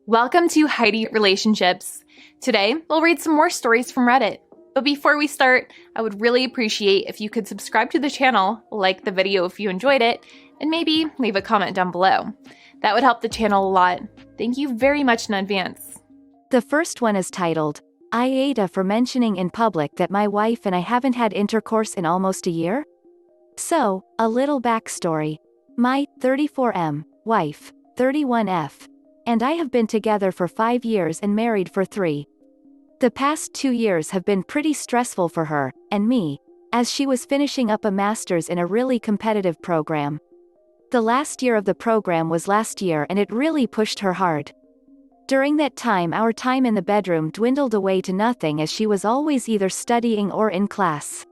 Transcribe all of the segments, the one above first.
Welcome to Heidi Relationships. Today, we'll read some more stories from Reddit. But before we start, I would really appreciate if you could subscribe to the channel, like the video if you enjoyed it, and maybe leave a comment down below. That would help the channel a lot. Thank you very much in advance. The first one is titled, Iida for mentioning in public that my wife and I haven't had intercourse in almost a year? So, a little backstory. My 34M wife, 31F, and I have been together for 5 years and married for 3. The past 2 years have been pretty stressful for her, and me, as she was finishing up a master's in a really competitive program. The last year of the program was last year and it really pushed her hard. During that time our time in the bedroom dwindled away to nothing as she was always either studying or in class.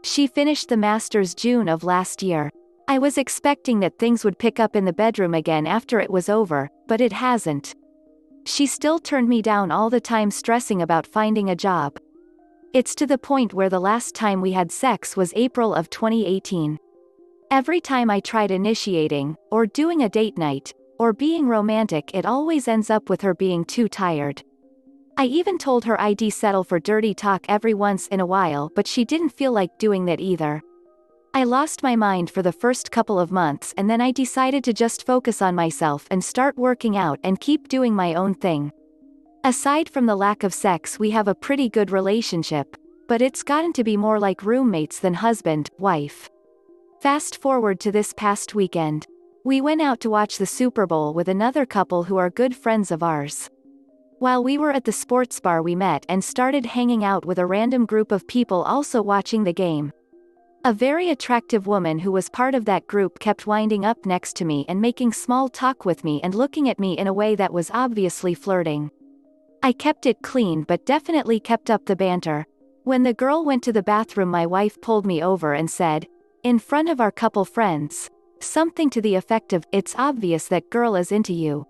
She finished the master's June of last year. I was expecting that things would pick up in the bedroom again after it was over, but it hasn't. She still turned me down all the time, stressing about finding a job. It's to the point where the last time we had sex was April of 2018. Every time I tried initiating, or doing a date night, or being romantic, it always ends up with her being too tired. I even told her I'd settle for dirty talk every once in a while, but she didn't feel like doing that either. I lost my mind for the first couple of months and then I decided to just focus on myself and start working out and keep doing my own thing. Aside from the lack of sex, we have a pretty good relationship, but it's gotten to be more like roommates than husband, wife. Fast forward to this past weekend. We went out to watch the Super Bowl with another couple who are good friends of ours. While we were at the sports bar, we met and started hanging out with a random group of people also watching the game. A very attractive woman who was part of that group kept winding up next to me and making small talk with me and looking at me in a way that was obviously flirting. I kept it clean but definitely kept up the banter. When the girl went to the bathroom, my wife pulled me over and said, in front of our couple friends, something to the effect of, "It's obvious that girl is into you.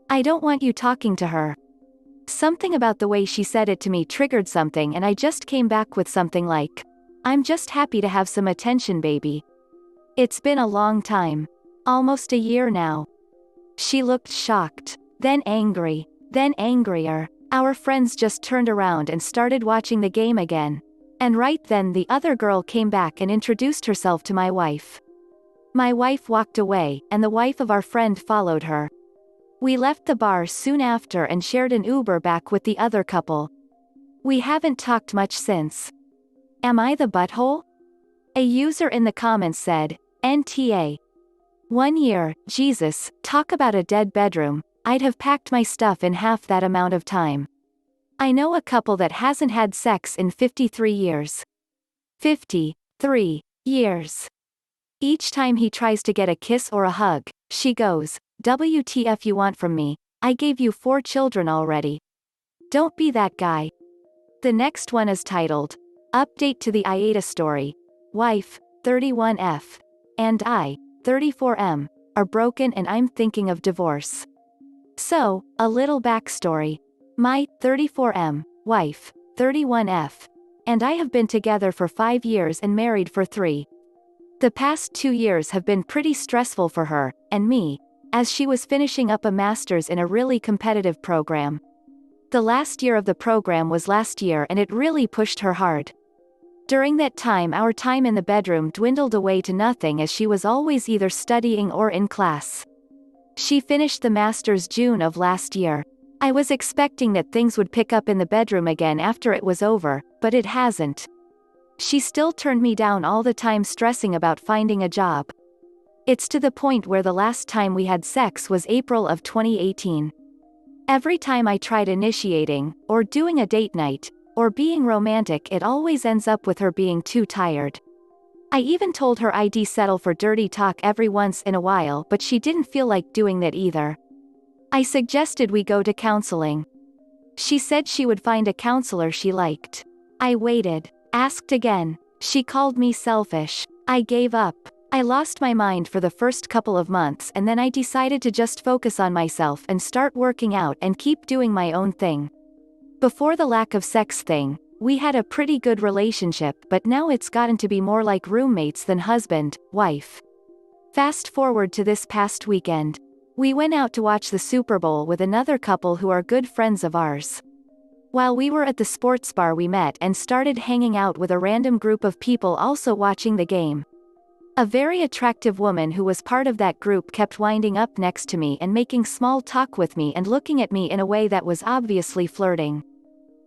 I don't want you talking to her." Something about the way she said it to me triggered something and I just came back with something like, "I'm just happy to have some attention, baby." It's been a long time. Almost a year now. She looked shocked, then angry, then angrier. Our friends just turned around and started watching the game again. And right then the other girl came back and introduced herself to my wife. My wife walked away, and the wife of our friend followed her. We left the bar soon after and shared an Uber back with the other couple. We haven't talked much since. Am I the butthole? A user in the comments said, NTA. 1 year, Jesus, talk about a dead bedroom, I'd have packed my stuff in half that amount of time. I know a couple that hasn't had sex in 53 years. 53 years. Each time he tries to get a kiss or a hug, she goes, WTF you want from me? I gave you 4 children already. Don't be that guy. The next one is titled, Update to the Iida story. Wife, 31F, and I, 34M, are broken and I'm thinking of divorce. So, a little backstory. My 34M wife, 31F, and I have been together for 5 years and married for 3. The past 2 years have been pretty stressful for her, and me, as she was finishing up a master's in a really competitive program. The last year of the program was last year and it really pushed her hard. During that time our time in the bedroom dwindled away to nothing as she was always either studying or in class. She finished the master's June of last year. I was expecting that things would pick up in the bedroom again after it was over, but it hasn't. She still turned me down all the time, stressing about finding a job. It's to the point where the last time we had sex was April of 2018. Every time I tried initiating, or doing a date night, or being romantic, it always ends up with her being too tired. I even told her I'd settle for dirty talk every once in a while, but she didn't feel like doing that either. I suggested we go to counseling. She said she would find a counselor she liked. I waited, asked again. She called me selfish. I gave up. I lost my mind for the first couple of months and then I decided to just focus on myself and start working out and keep doing my own thing. Before the lack of sex thing, we had a pretty good relationship, but now it's gotten to be more like roommates than husband, wife. Fast forward to this past weekend. We went out to watch the Super Bowl with another couple who are good friends of ours. While we were at the sports bar, we met and started hanging out with a random group of people also watching the game. A very attractive woman who was part of that group kept winding up next to me and making small talk with me and looking at me in a way that was obviously flirting.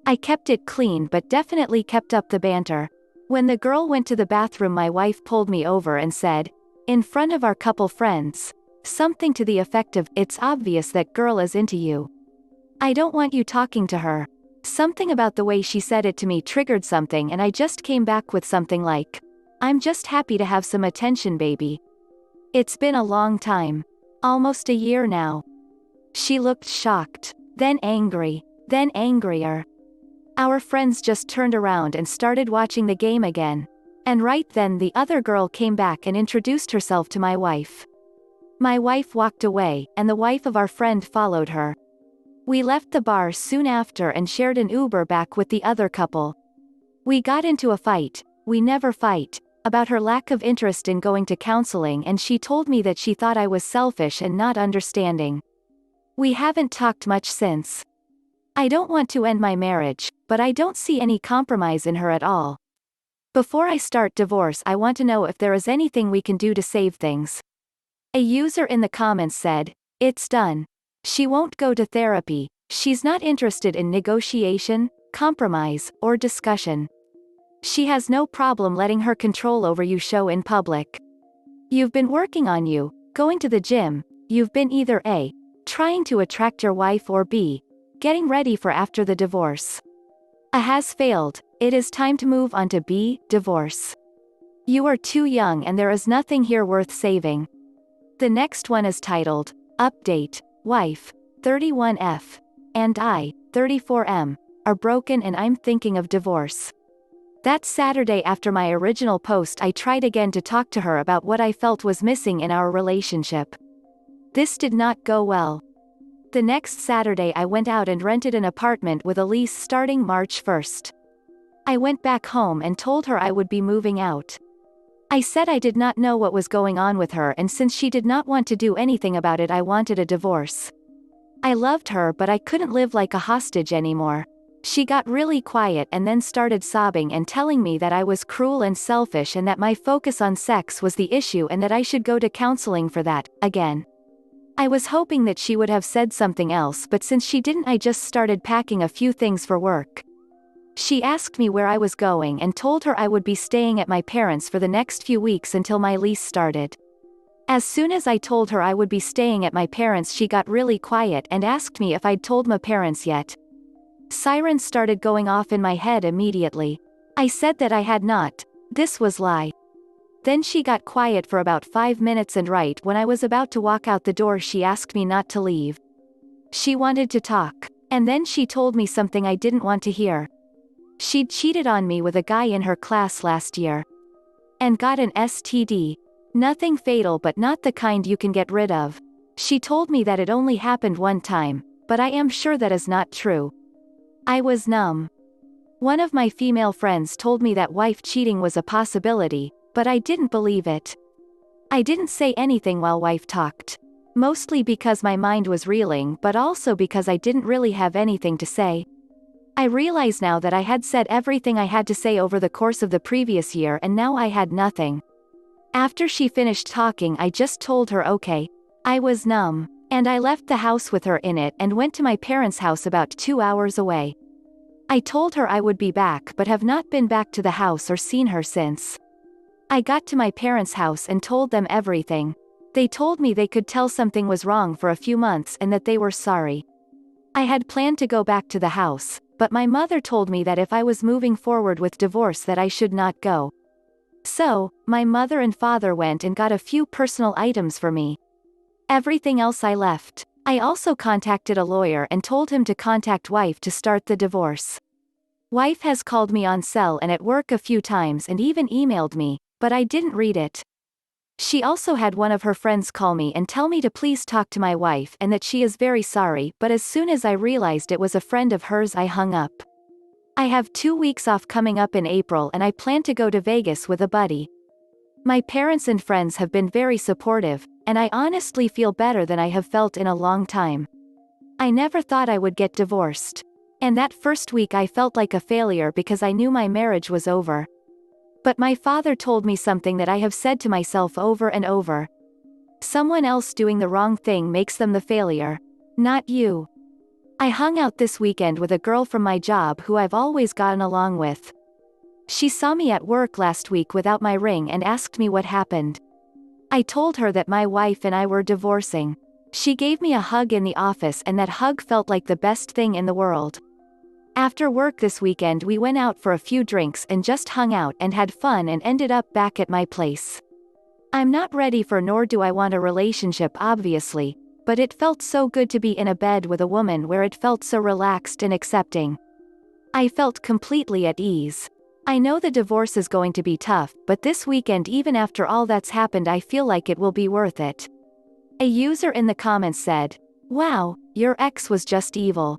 I kept it clean but definitely kept up the banter. When the girl went to the bathroom, my wife pulled me over and said, in front of our couple friends, something to the effect of, "It's obvious that girl is into you. I don't want you talking to her." Something about the way she said it to me triggered something, and I just came back with something like, "I'm just happy to have some attention, baby." It's been a long time. Almost a year now. She looked shocked, then angry, then angrier. Our friends just turned around and started watching the game again. And right then the other girl came back and introduced herself to my wife. My wife walked away, and the wife of our friend followed her. We left the bar soon after and shared an Uber back with the other couple. We got into a fight, we never fight, about her lack of interest in going to counseling, and she told me that she thought I was selfish and not understanding. We haven't talked much since. I don't want to end my marriage, but I don't see any compromise in her at all. Before I start divorce, I want to know if there is anything we can do to save things. A user in the comments said, "It's done. She won't go to therapy. She's not interested in negotiation, compromise, or discussion. She has no problem letting her control over you show in public. You've been working on you, going to the gym, you've been either A, trying to attract your wife, or B, getting ready for after the divorce. A has failed, it is time to move on to B, divorce. You are too young and there is nothing here worth saving." The next one is titled, Update, Wife, 31F, and I, 34M, are broken and I'm thinking of divorce. That Saturday after my original post, I tried again to talk to her about what I felt was missing in our relationship. This did not go well. The next Saturday I went out and rented an apartment with a lease starting March 1st. I went back home and told her I would be moving out. I said I did not know what was going on with her, and since she did not want to do anything about it, I wanted a divorce. I loved her, but I couldn't live like a hostage anymore. She got really quiet and then started sobbing and telling me that I was cruel and selfish and that my focus on sex was the issue and that I should go to counseling for that, again. I was hoping that she would have said something else, but since she didn't, I just started packing a few things for work. She asked me where I was going and told her I would be staying at my parents' for the next few weeks until my lease started. As soon as I told her I would be staying at my parents', she got really quiet and asked me if I'd told my parents yet. Sirens started going off in my head immediately. I said that I had not. This was lie. Then she got quiet for about 5 minutes, and right when I was about to walk out the door, she asked me not to leave. She wanted to talk. And then she told me something I didn't want to hear. She'd cheated on me with a guy in her class last year. And got an STD. Nothing fatal, but not the kind you can get rid of. She told me that it only happened one time, but I am sure that is not true. I was numb. One of my female friends told me that wife cheating was a possibility, but I didn't believe it. I didn't say anything while wife talked. Mostly because my mind was reeling, but also because I didn't really have anything to say. I realize now that I had said everything I had to say over the course of the previous year, and now I had nothing. After she finished talking, I just told her okay. I was numb. And I left the house with her in it and went to my parents' house about 2 hours away. I told her I would be back, but have not been back to the house or seen her since. I got to my parents' house and told them everything. They told me they could tell something was wrong for a few months and that they were sorry. I had planned to go back to the house, but my mother told me that if I was moving forward with divorce that I should not go. So, my mother and father went and got a few personal items for me. Everything else I left. I also contacted a lawyer and told him to contact wife to start the divorce. Wife has called me on cell and at work a few times and even emailed me, but I didn't read it. She also had one of her friends call me and tell me to please talk to my wife and that she is very sorry, but as soon as I realized it was a friend of hers, I hung up. I have 2 weeks off coming up in April and I plan to go to Vegas with a buddy. My parents and friends have been very supportive, and I honestly feel better than I have felt in a long time. I never thought I would get divorced. And that first week I felt like a failure because I knew my marriage was over. But my father told me something that I have said to myself over and over. Someone else doing the wrong thing makes them the failure. Not you. I hung out this weekend with a girl from my job who I've always gotten along with. She saw me at work last week without my ring and asked me what happened. I told her that my wife and I were divorcing. She gave me a hug in the office and that hug felt like the best thing in the world. After work this weekend we went out for a few drinks and just hung out and had fun and ended up back at my place. I'm not ready for nor do I want a relationship obviously, but it felt so good to be in a bed with a woman where it felt so relaxed and accepting. I felt completely at ease. I know the divorce is going to be tough, but this weekend even after all that's happened I feel like it will be worth it. A user in the comments said, "Wow, your ex was just evil.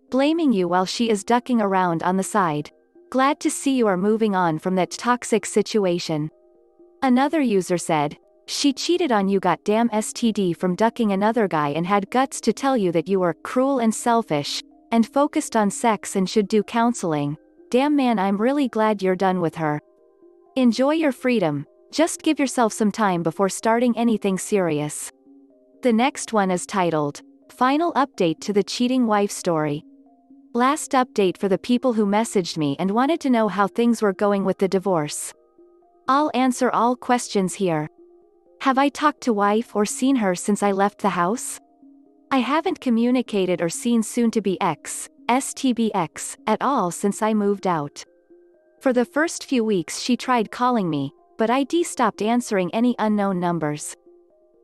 Blaming you while she is ducking around on the side. Glad to see you are moving on from that toxic situation." Another user said, "She cheated on you, got damn STD from ducking another guy and had guts to tell you that you were cruel and selfish, and focused on sex and should do counseling. Damn man, I'm really glad you're done with her. Enjoy your freedom, just give yourself some time before starting anything serious." The next one is titled, "Final Update to the Cheating Wife Story." Last update for the people who messaged me and wanted to know how things were going with the divorce. I'll answer all questions here. Have I talked to wife or seen her since I left the house? I haven't communicated or seen soon-to-be ex, STBX, at all since I moved out. For the first few weeks she tried calling me, but I stopped answering any unknown numbers.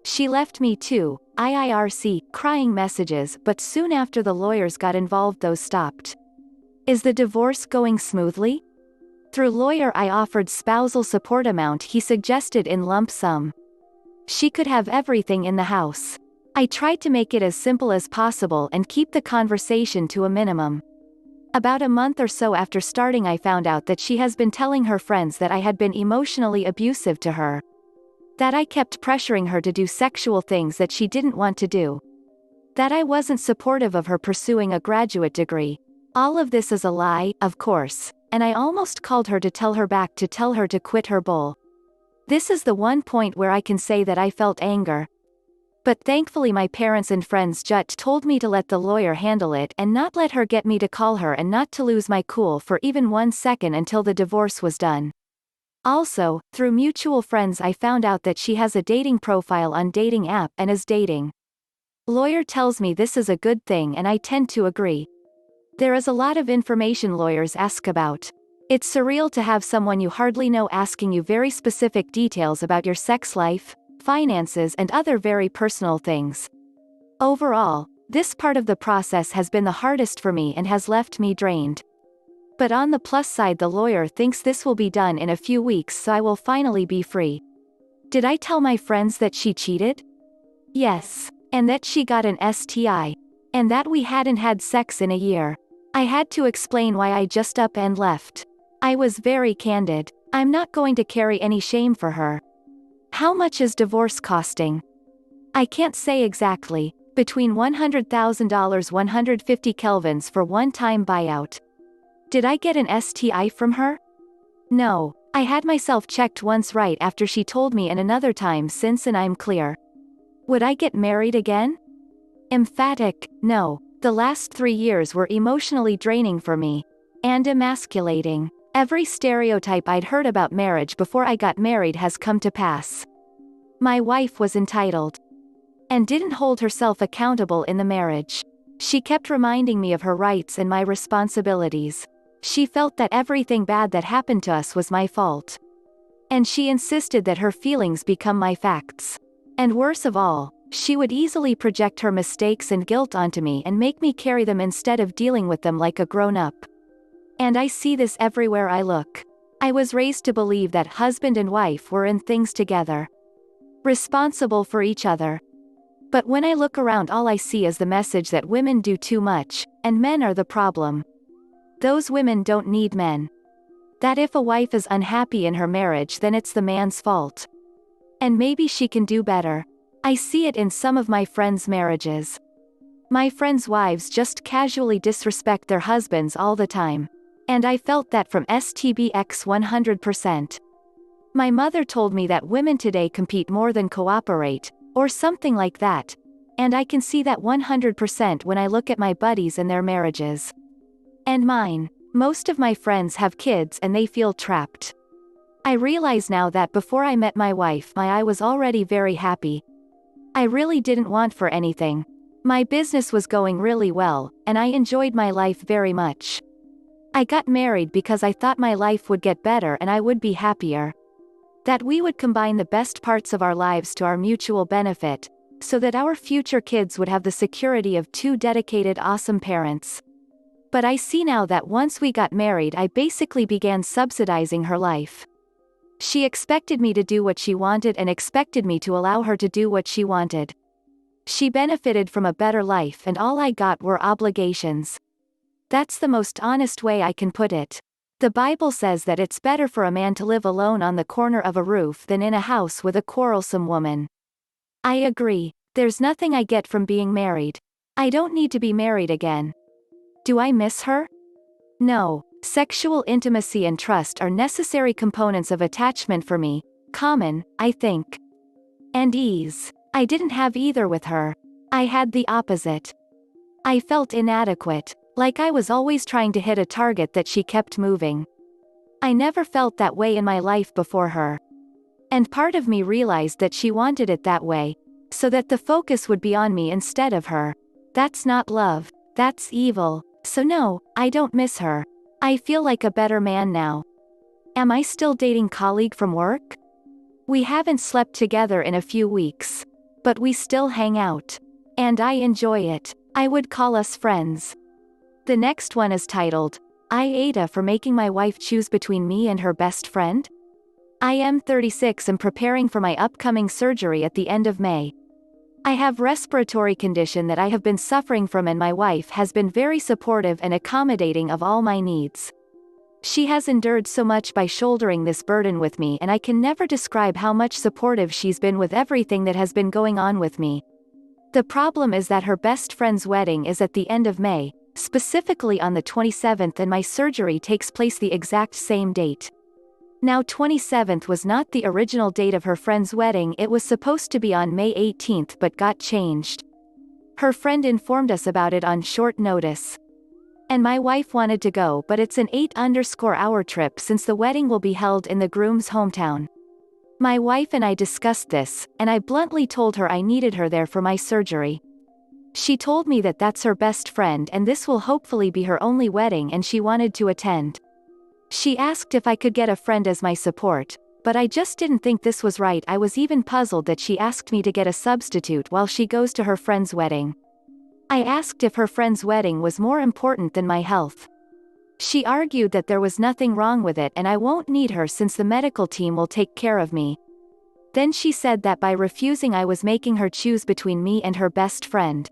She left me too, IIRC, crying messages, but soon after the lawyers got involved those stopped. Is the divorce going smoothly? Through lawyer I offered spousal support amount he suggested in lump sum. She could have everything in the house. I tried to make it as simple as possible and keep the conversation to a minimum. About a month or so after starting I found out that she has been telling her friends that I had been emotionally abusive to her. That I kept pressuring her to do sexual things that she didn't want to do. That I wasn't supportive of her pursuing a graduate degree. All of this is a lie, of course, and I almost called her to tell her back to tell her to quit her bull. This is the one point where I can say that I felt anger. But thankfully my parents and friends just told me to let the lawyer handle it and not let her get me to call her and not to lose my cool for even 1 second until the divorce was done. Also, through mutual friends I found out that she has a dating profile on dating app and is dating. Lawyer tells me this is a good thing and I tend to agree. There is a lot of information lawyers ask about. It's surreal to have someone you hardly know asking you very specific details about your sex life, finances and other very personal things. Overall, this part of the process has been the hardest for me and has left me drained. But on the plus side the lawyer thinks this will be done in a few weeks so I will finally be free. Did I tell my friends that she cheated? Yes. And that she got an STI. And that we hadn't had sex in a year. I had to explain why I just up and left. I was very candid. I'm not going to carry any shame for her. How much is divorce costing? I can't say exactly. Between $100,000 150 kelvins for one-time buyout. Did I get an STI from her? No, I had myself checked once right after she told me and another time since and I'm clear. Would I get married again? Emphatic, no. The last 3 years were emotionally draining for me. And emasculating. Every stereotype I'd heard about marriage before I got married has come to pass. My wife was entitled. And didn't hold herself accountable in the marriage. She kept reminding me of her rights and my responsibilities. She felt that everything bad that happened to us was my fault. And she insisted that her feelings become my facts. And worse of all, she would easily project her mistakes and guilt onto me and make me carry them instead of dealing with them like a grown-up. And I see this everywhere I look. I was raised to believe that husband and wife were in things together. Responsible for each other. But when I look around all I see is the message that women do too much, and men are the problem. Those women don't need men. That if a wife is unhappy in her marriage, then it's the man's fault. And maybe she can do better. I see it in some of my friends' marriages. My friends' wives just casually disrespect their husbands all the time. And I felt that from STX 100%. My mother told me that women today compete more than cooperate, or something like that. And I can see that 100% when I look at my buddies and their marriages. And mine. Most of my friends have kids and they feel trapped. I realize now that before I met my wife, I was already very happy. I really didn't want for anything. My business was going really well, and I enjoyed my life very much. I got married because I thought my life would get better and I would be happier. That we would combine the best parts of our lives to our mutual benefit, so that our future kids would have the security of two dedicated, awesome parents. But I see now that once we got married, I basically began subsidizing her life. She expected me to do what she wanted and expected me to allow her to do what she wanted. She benefited from a better life and all I got were obligations. That's the most honest way I can put it. The Bible says that it's better for a man to live alone on the corner of a roof than in a house with a quarrelsome woman. I agree. There's nothing I get from being married. I don't need to be married again. Do I miss her? No. Sexual intimacy and trust are necessary components of attachment for me. Common, I think. And ease. I didn't have either with her. I had the opposite. I felt inadequate. Like I was always trying to hit a target that she kept moving. I never felt that way in my life before her. And part of me realized that she wanted it that way, so that the focus would be on me instead of her. That's not love. That's evil. So no, I don't miss her. I feel like a better man now. Am I still dating colleague from work? We haven't slept together in a few weeks. But we still hang out. And I enjoy it. I would call us friends. The next one is titled, Iida for making my wife choose between me and her best friend? I am 36 and preparing for my upcoming surgery at the end of May. I have respiratory condition that I have been suffering from and my wife has been very supportive and accommodating of all my needs. She has endured so much by shouldering this burden with me and I can never describe how much supportive she's been with everything that has been going on with me. The problem is that her best friend's wedding is at the end of May, specifically on the 27th, and my surgery takes place the exact same date. Now 27th was not the original date of her friend's wedding, it was supposed to be on May 18th but got changed. Her friend informed us about it on short notice. And my wife wanted to go, but it's an 8-hour trip since the wedding will be held in the groom's hometown. My wife and I discussed this, and I bluntly told her I needed her there for my surgery. She told me that that's her best friend and this will hopefully be her only wedding and she wanted to attend. She asked if I could get a friend as my support, but I just didn't think this was right. I was even puzzled that she asked me to get a substitute while she goes to her friend's wedding. I asked if her friend's wedding was more important than my health. She argued that there was nothing wrong with it and I won't need her since the medical team will take care of me. Then she said that by refusing I was making her choose between me and her best friend.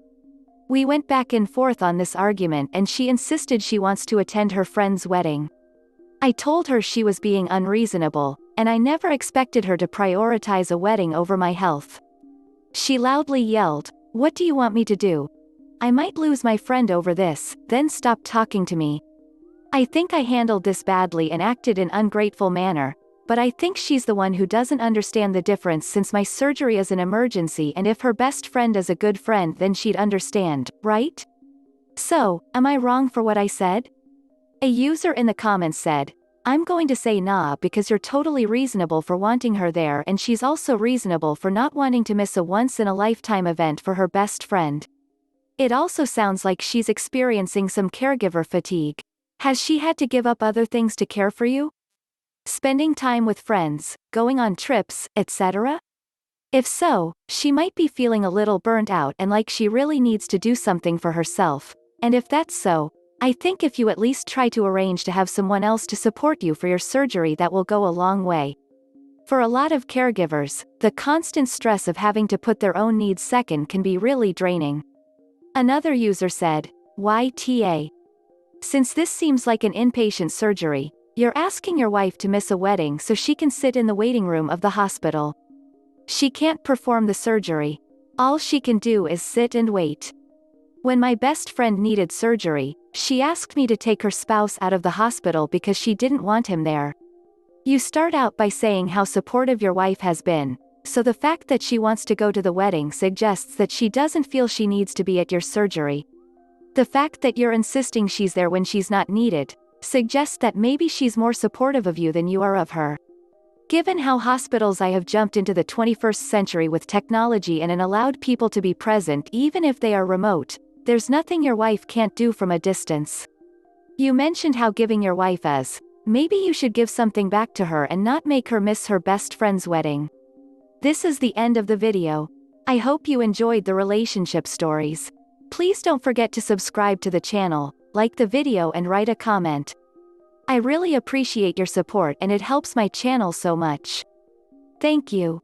We went back and forth on this argument and she insisted she wants to attend her friend's wedding. I told her she was being unreasonable, and I never expected her to prioritize a wedding over my health. She loudly yelled, "What do you want me to do? I might lose my friend over this," then stopped talking to me. I think I handled this badly and acted in ungrateful manner, but I think she's the one who doesn't understand the difference since my surgery is an emergency and if her best friend is a good friend then she'd understand, right? So, am I wrong for what I said? A user in the comments said, "I'm going to say nah because you're totally reasonable for wanting her there and she's also reasonable for not wanting to miss a once-in-a-lifetime event for her best friend. It also sounds like she's experiencing some caregiver fatigue. Has she had to give up other things to care for you? Spending time with friends, going on trips, etc.? If so, she might be feeling a little burnt out and like she really needs to do something for herself, and if that's so, I think if you at least try to arrange to have someone else to support you for your surgery that will go a long way. For a lot of caregivers, the constant stress of having to put their own needs second can be really draining." Another user said, "YTA. Since this seems like an inpatient surgery, You're asking your wife to miss a wedding so she can sit in the waiting room of the hospital. She can't perform the surgery. All she can do is sit and wait. When my best friend needed surgery, she asked me to take her spouse out of the hospital because she didn't want him there. You start out by saying how supportive your wife has been, so the fact that she wants to go to the wedding suggests that she doesn't feel she needs to be at your surgery. The fact that you're insisting she's there when she's not needed suggests that maybe she's more supportive of you than you are of her. Given how hospitals I have jumped into the 21st century with technology and allowed people to be present even if they are remote, there's nothing your wife can't do from a distance. You mentioned how giving your wife is. Maybe you should give something back to her and not make her miss her best friend's wedding. This is the end of the video. I hope you enjoyed the relationship stories. Please don't forget to subscribe to the channel, like the video and write a comment. I really appreciate your support and it helps my channel so much. Thank you.